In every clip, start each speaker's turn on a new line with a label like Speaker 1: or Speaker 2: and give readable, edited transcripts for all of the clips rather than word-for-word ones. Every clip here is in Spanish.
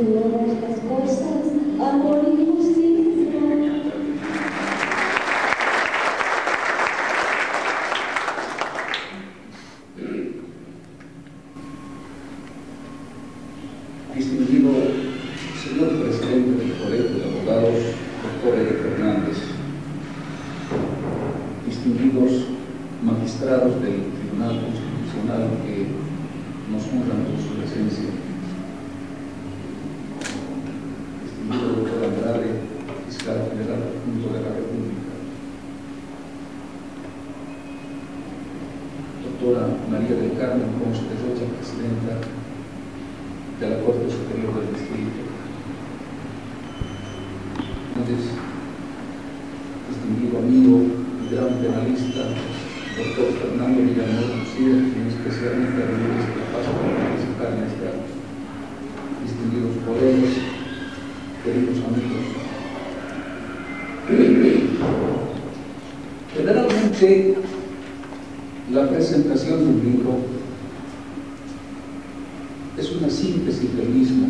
Speaker 1: todas las cosas, amor y justicia.
Speaker 2: Distinguido señor presidente del Colegio de Abogados, doctor Eric Fernández, distinguidos magistrados del Tribunal Constitucional que nos honran con su presencia, distinguido doctor Andrade, fiscal general adjunto de la República, doctora María del Carmen Ponce de Rocha, presidenta de la Corte Superior del Distrito, distinguido amigo y gran penalista, doctor Fernando Villanueva Lucía, quien especialmente ha venido este paso para participar en este acto, distinguidos colegas, queridos amigos. Generalmente, la presentación de un libro es una síntesis del mismo,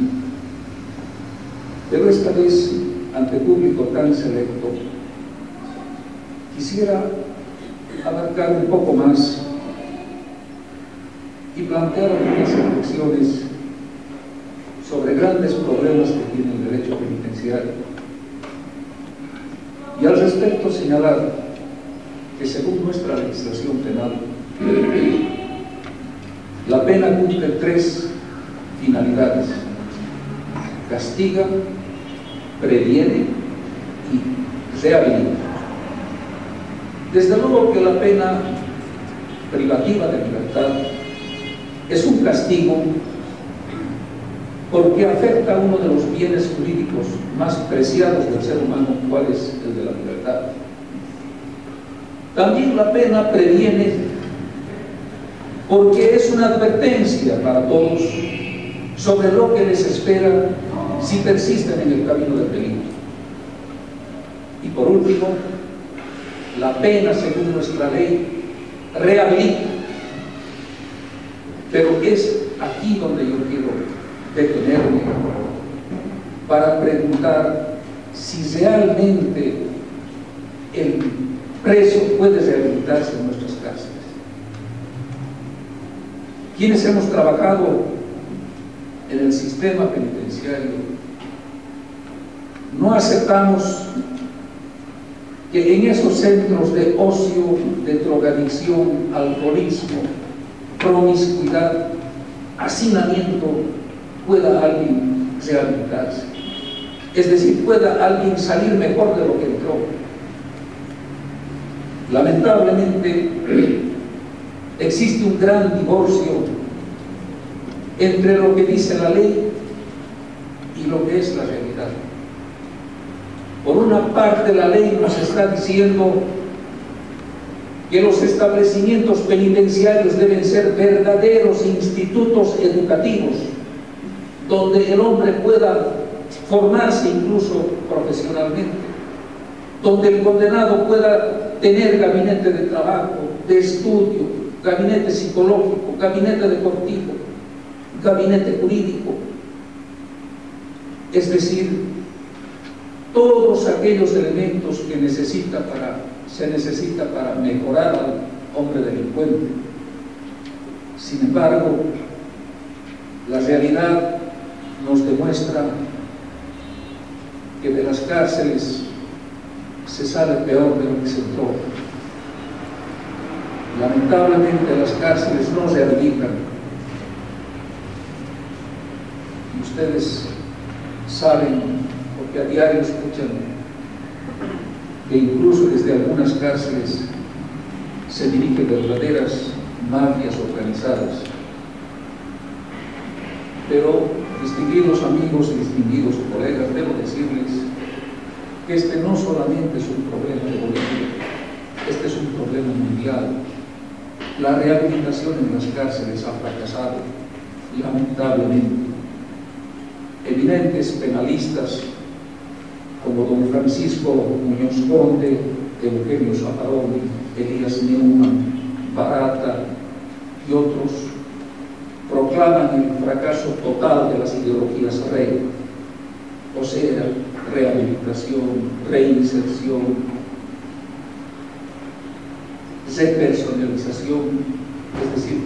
Speaker 2: pero esta vez, ante público tan selecto, quisiera abarcar un poco más y plantear algunas reflexiones sobre grandes problemas que tiene el derecho penitenciario. Y al respecto señalar que según nuestra legislación penal, la pena cumple 3 finalidades: castiga, previene y rehabilita. Desde luego que la pena privativa de libertad es un castigo porque afecta a uno de los bienes jurídicos más preciados del ser humano, cuál es el de la libertad. También la pena previene porque es una advertencia para todos sobre lo que les espera si persisten en el camino del peligro. Y por último, la pena, según nuestra ley, rehabilita. Pero es aquí donde yo quiero detenerme para preguntar si realmente el preso puede rehabilitarse en nuestras cárceles. Quienes hemos trabajado en el sistema penitenciario, no aceptamos que en esos centros de ocio, de drogadicción, alcoholismo, promiscuidad, hacinamiento, pueda alguien rehabilitarse. Es decir, pueda alguien salir mejor de lo que entró. Lamentablemente, existe un gran divorcio entre lo que dice la ley y lo que es la realidad. Por una parte, la ley nos está diciendo que los establecimientos penitenciarios deben ser verdaderos institutos educativos, donde el hombre pueda formarse incluso profesionalmente, donde el condenado pueda tener gabinete de trabajo, de estudio, gabinete psicológico, gabinete deportivo, gabinete jurídico, es decir, todos aquellos elementos que se necesita para mejorar al hombre delincuente. Sin embargo, la realidad nos demuestra que de las cárceles se sale peor de lo que se entró. Lamentablemente las cárceles no rehabilitan. Y ustedes saben, porque a diario escuchan, que incluso desde algunas cárceles se dirigen verdaderas mafias organizadas. Pero, distinguidos amigos y distinguidos colegas, debo decirles que este no solamente es un problema de Bolivia, este es un problema mundial. La rehabilitación en las cárceles ha fracasado, lamentablemente. Eminentes penalistas como don Francisco Muñoz Conde, Eugenio Zapparoni, Elías Neumann, Barata y otros proclaman el fracaso total de las ideologías rey. o sea, rehabilitación, reinserción, repersonalización, es decir,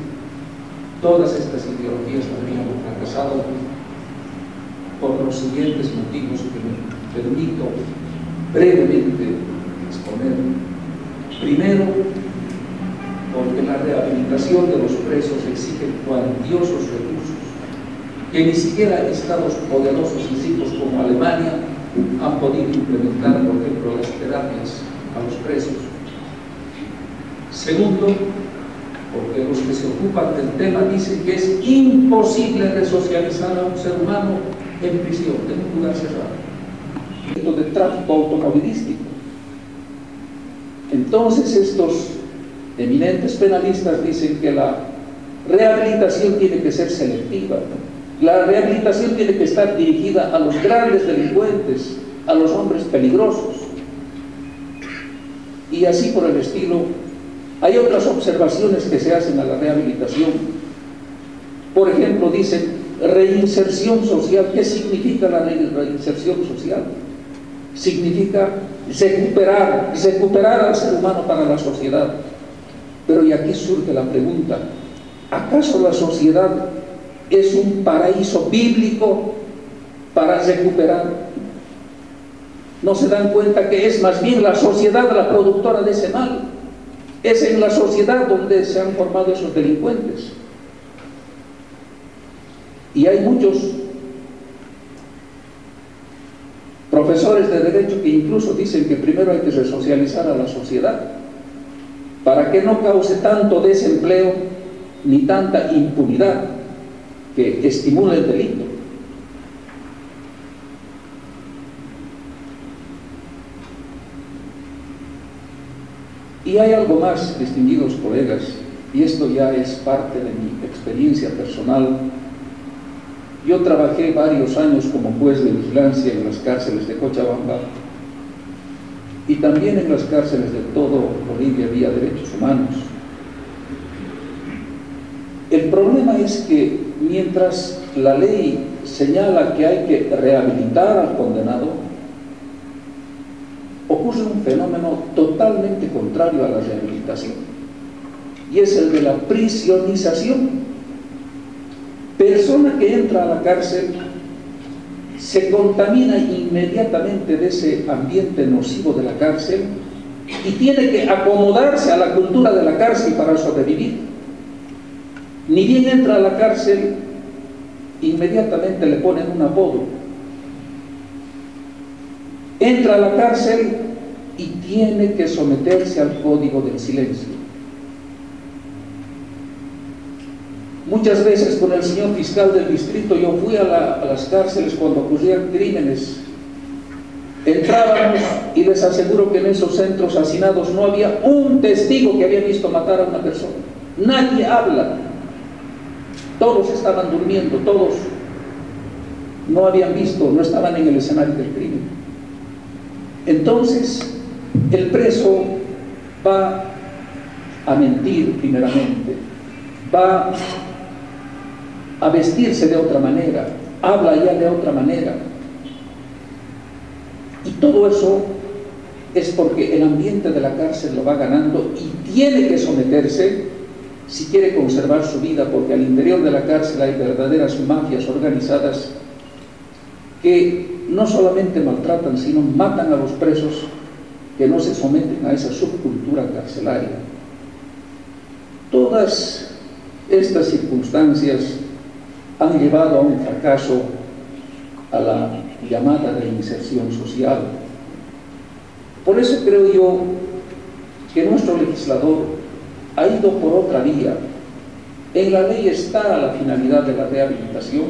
Speaker 2: todas estas ideologías habrían fracasado por los siguientes motivos que me permito brevemente exponer. Primero, porque la rehabilitación de los presos exige cuantiosos recursos que ni siquiera estados poderosos y ricos como Alemania han podido implementar, por ejemplo, las terapias a los presos. Segundo, porque los que se ocupan del tema dicen que es imposible resocializar a un ser humano en prisión, en un lugar cerrado. Esto de tráfico automovilístico. Entonces estos eminentes penalistas dicen que la rehabilitación tiene que ser selectiva. La rehabilitación tiene que estar dirigida a los grandes delincuentes, a los hombres peligrosos. Y así por el estilo. Hay otras observaciones que se hacen a la rehabilitación. Por ejemplo, dicen reinserción social. ¿Qué significa la reinserción social? Significa recuperar al ser humano para la sociedad. Pero y aquí surge la pregunta: ¿acaso la sociedad es un paraíso bíblico para recuperar? ¿No se dan cuenta que es más bien la sociedad la productora de ese mal? Es en la sociedad donde se han formado esos delincuentes. Y hay muchos profesores de derecho que incluso dicen que primero hay que resocializar a la sociedad para que no cause tanto desempleo ni tanta impunidad que estimule el delito. Y hay algo más, distinguidos colegas, y esto ya es parte de mi experiencia personal. Yo trabajé varios años como juez de vigilancia en las cárceles de Cochabamba y también en las cárceles de todo Bolivia vía derechos humanos. El problema es que mientras la ley señala que hay que rehabilitar al condenado, ocurre un fenómeno totalmente contrario a la rehabilitación, y es el de la prisionización. Persona que entra a la cárcel se contamina inmediatamente de ese ambiente nocivo de la cárcel y tiene que acomodarse a la cultura de la cárcel para sobrevivir. Ni bien entra a la cárcel, inmediatamente le ponen un apodo. Entra a la cárcel y tiene que someterse al código del silencio. Muchas veces con el señor fiscal del distrito yo fui a las cárceles cuando ocurrían crímenes. Entrábamos y les aseguro que en esos centros hacinados no había un testigo que había visto matar a una persona. Nadie habla. Todos estaban durmiendo, todos no habían visto, no estaban en el escenario del crimen. Entonces, el preso va a mentir primeramente, va a vestirse de otra manera, habla ya de otra manera. Y todo eso es porque el ambiente de la cárcel lo va ganando y tiene que someterse si quiere conservar su vida, porque al interior de la cárcel hay verdaderas mafias organizadas que no solamente maltratan, sino matan a los presos que no se someten a esa subcultura carcelaria. Todas estas circunstancias han llevado a un fracaso a la llamada reinserción social. Por eso creo yo que nuestro legislador ha ido por otra vía. En la ley está la finalidad de la rehabilitación,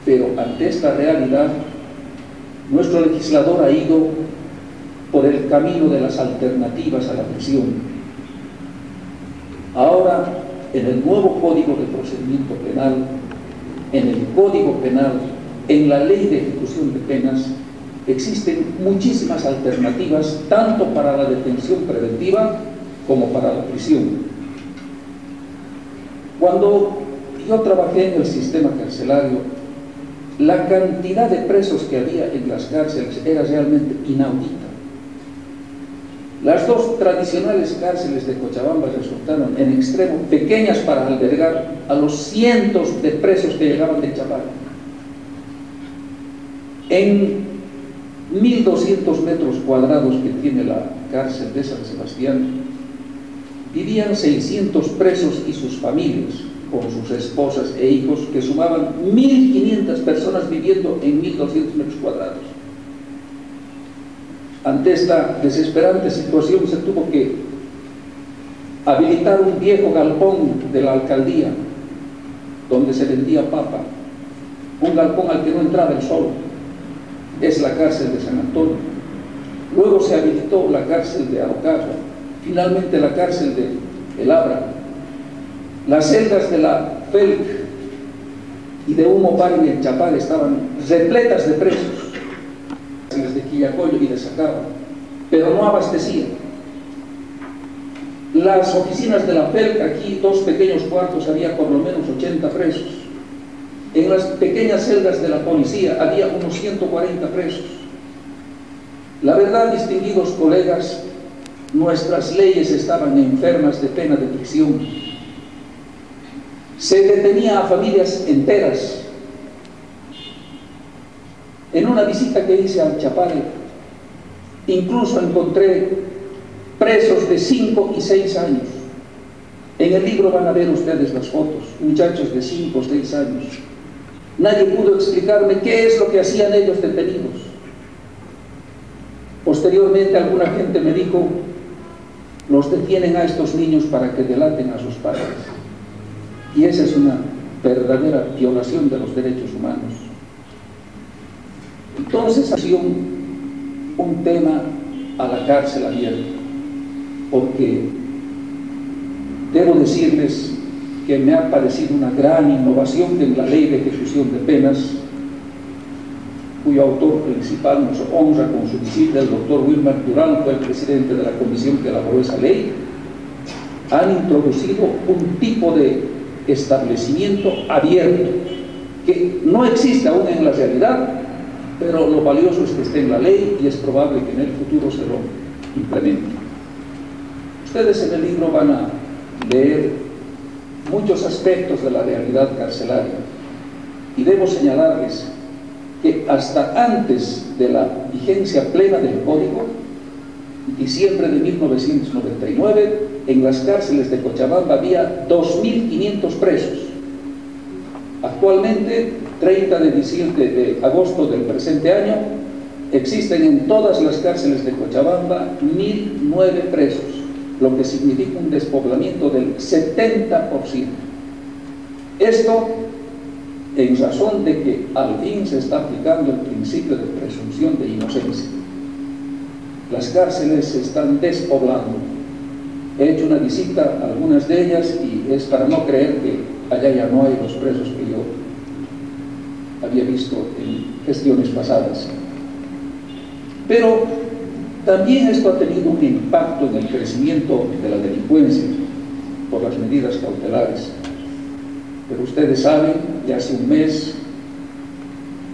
Speaker 2: pero ante esta realidad nuestro legislador ha ido por el camino de las alternativas a la prisión. Ahora, en el nuevo Código de Procedimiento Penal, en el Código Penal, en la Ley de Ejecución de Penas, existen muchísimas alternativas, tanto para la detención preventiva como para la prisión. Cuando yo trabajé en el sistema carcelario, La cantidad de presos que había en las cárceles era realmente inaudita. Las dos tradicionales cárceles de Cochabamba resultaron en extremo pequeñas para albergar a los cientos de presos que llegaban de Chapala. En 1.200 metros cuadrados que tiene la cárcel de San Sebastián, vivían 600 presos y sus familias, con sus esposas e hijos, que sumaban 1.500 personas viviendo en 1.200 metros cuadrados. Ante esta desesperante situación se tuvo que habilitar un viejo galpón de la alcaldía donde se vendía papa, un galpón al que no entraba el sol. Es la cárcel de San Antonio. Luego se habilitó la cárcel de Araucarias, finalmente la cárcel de El Abra. Las celdas de la FELC y de Humo Pari en Chapala estaban repletas de presos, de Quillacollo y de Sacaba, pero no abastecían. Las oficinas de la FELC, aquí dos pequeños cuartos, había por lo menos 80 presos. En las pequeñas celdas de la policía había unos 140 presos. La verdad, distinguidos colegas, nuestras leyes estaban enfermas de pena de prisión. Se detenía a familias enteras. En una visita que hice al Chapala, incluso encontré presos de 5 y 6 años. En el libro van a ver ustedes las fotos, muchachos de 5 o 6 años. Nadie pudo explicarme qué es lo que hacían ellos detenidos. Posteriormente alguna gente me dijo, los detienen a estos niños para que delaten a sus padres. Y esa es una verdadera violación de los derechos humanos. Entonces ha sido un tema a la cárcel abierta, porque debo decirles que me ha parecido una gran innovación que en la Ley de Ejecución de Penas, cuyo autor principal nos honra con su visita, el doctor Wilmer Durán, fue el presidente de la comisión que elaboró esa ley, han introducido un tipo de establecimiento abierto que no existe aún en la realidad, pero lo valioso es que esté en la ley y es probable que en el futuro se lo implemente. Ustedes en el libro van a leer muchos aspectos de la realidad carcelaria y debo señalarles que hasta antes de la vigencia plena del Código, diciembre de 1999, en las cárceles de Cochabamba había 2.500 presos. Actualmente, 30 de agosto del presente año, existen en todas las cárceles de Cochabamba 1.009 presos, lo que significa un despoblamiento del 70%. Esto en razón de que al fin se está aplicando el principio de presunción de inocencia. Las cárceles se están despoblando. He hecho una visita a algunas de ellas y es para no creer que allá ya no hay los presos que yo había visto en gestiones pasadas. Pero también esto ha tenido un impacto en el crecimiento de la delincuencia por las medidas cautelares. Pero ustedes saben que hace un mes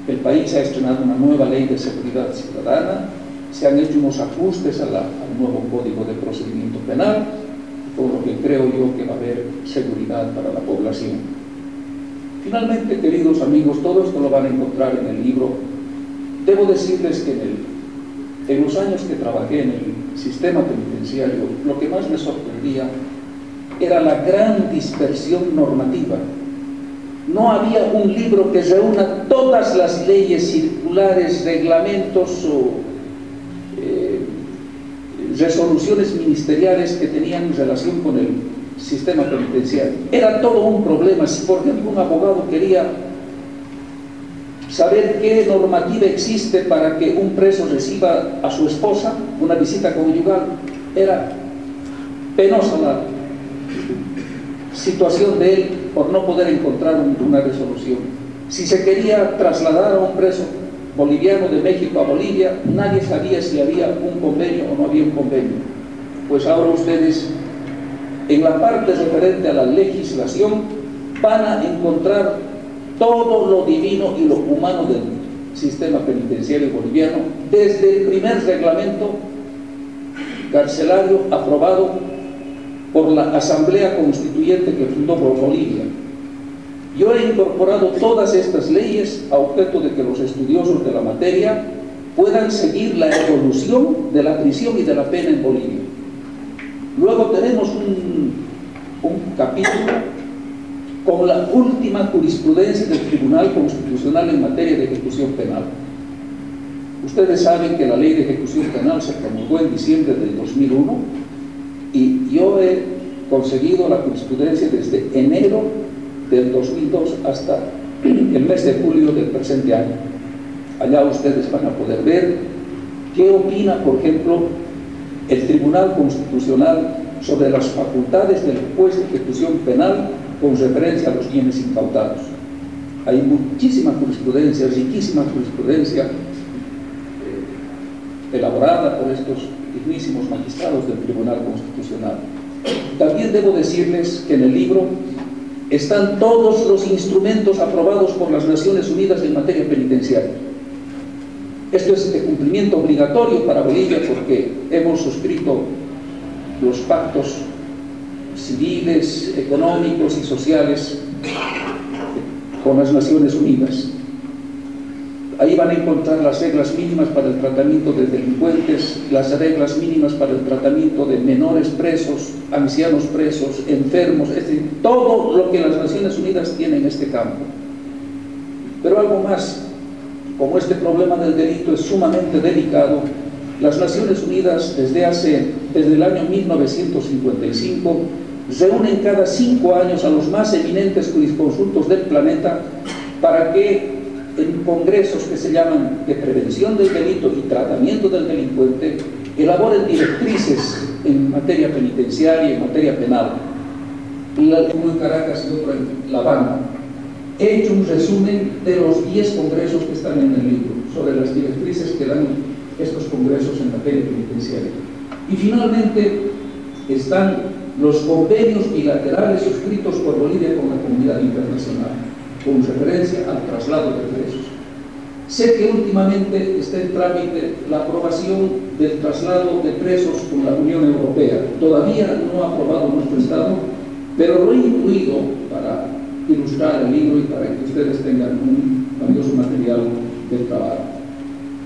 Speaker 2: el país ha estrenado una nueva ley de seguridad ciudadana, se han hecho unos ajustes al nuevo Código de Procedimiento Penal, por lo que creo yo que va a haber seguridad para la población. Finalmente, queridos amigos, todo esto lo van a encontrar en el libro. Debo decirles que en los años que trabajé en el sistema penitenciario, lo que más me sorprendía era la gran dispersión normativa. No había un libro que reúna todas las leyes circulares, reglamentos o resoluciones ministeriales que tenían relación con el sistema penitenciario. Era todo un problema. Si por ejemplo un abogado quería saber qué normativa existe para que un preso reciba a su esposa una visita conyugal, era penosa la situación de él por no poder encontrar una resolución. Si se quería trasladar a un preso boliviano de México a Bolivia, nadie sabía si había un convenio o no había un convenio. Pues ahora ustedes, en la parte referente a la legislación, van a encontrar todo lo divino y lo humano del sistema penitenciario boliviano, desde el primer reglamento carcelario aprobado por la Asamblea Constituyente que fundó Bolivia. Yo he incorporado todas estas leyes a objeto de que los estudiosos de la materia puedan seguir la evolución de la prisión y de la pena en Bolivia. Luego tenemos un capítulo con la última jurisprudencia del Tribunal Constitucional en materia de ejecución penal. Ustedes saben que la ley de ejecución penal se promulgó en diciembre del 2001 y yo he conseguido la jurisprudencia desde enero del 2002 hasta el mes de julio del presente año. Allá ustedes van a poder ver qué opina, por ejemplo, el Tribunal Constitucional sobre las facultades del juez de ejecución penal con referencia a los bienes incautados. Hay muchísima jurisprudencia, riquísima jurisprudencia elaborada por estos dignísimos magistrados del Tribunal Constitucional. También debo decirles que en el libro están todos los instrumentos aprobados por las Naciones Unidas en materia penitenciaria. Esto es de cumplimiento obligatorio para Bolivia porque hemos suscrito los pactos civiles, económicos y sociales con las Naciones Unidas. Ahí van a encontrar las reglas mínimas para el tratamiento de delincuentes, las reglas mínimas para el tratamiento de menores presos, ancianos presos, enfermos, es decir, todo lo que las Naciones Unidas tienen en este campo. Pero algo más, como este problema del delito es sumamente delicado, las Naciones Unidas desde el año 1955 reúnen cada 5 años a los más eminentes jurisconsultos del planeta para que en congresos que se llaman de prevención del delito y tratamiento del delincuente elaboren directrices en materia penitenciaria y en materia penal. Uno en Caracas y otro en La Habana. He hecho un resumen de los 10 congresos que están en el libro sobre las directrices que dan estos congresos en materia penitenciaria. Y finalmente están los convenios bilaterales suscritos por Bolivia con la comunidad internacional, con referencia al traslado de presos. Sé que últimamente está en trámite la aprobación del traslado de presos con la Unión Europea. Todavía no ha aprobado nuestro Estado, pero lo he incluido para ilustrar el libro y para que ustedes tengan un valioso material de trabajo.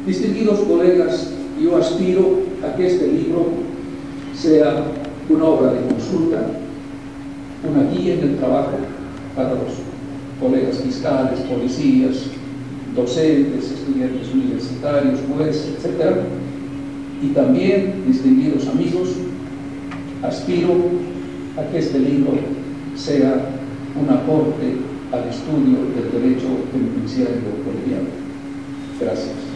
Speaker 2: Distinguidos colegas, yo aspiro a que este libro sea una obra de consulta, una guía en el trabajo para los colegas fiscales, policías, docentes, estudiantes universitarios, jueces, etc. Y también, distinguidos amigos, aspiro a que este libro sea un aporte al estudio del derecho penitenciario boliviano. Gracias.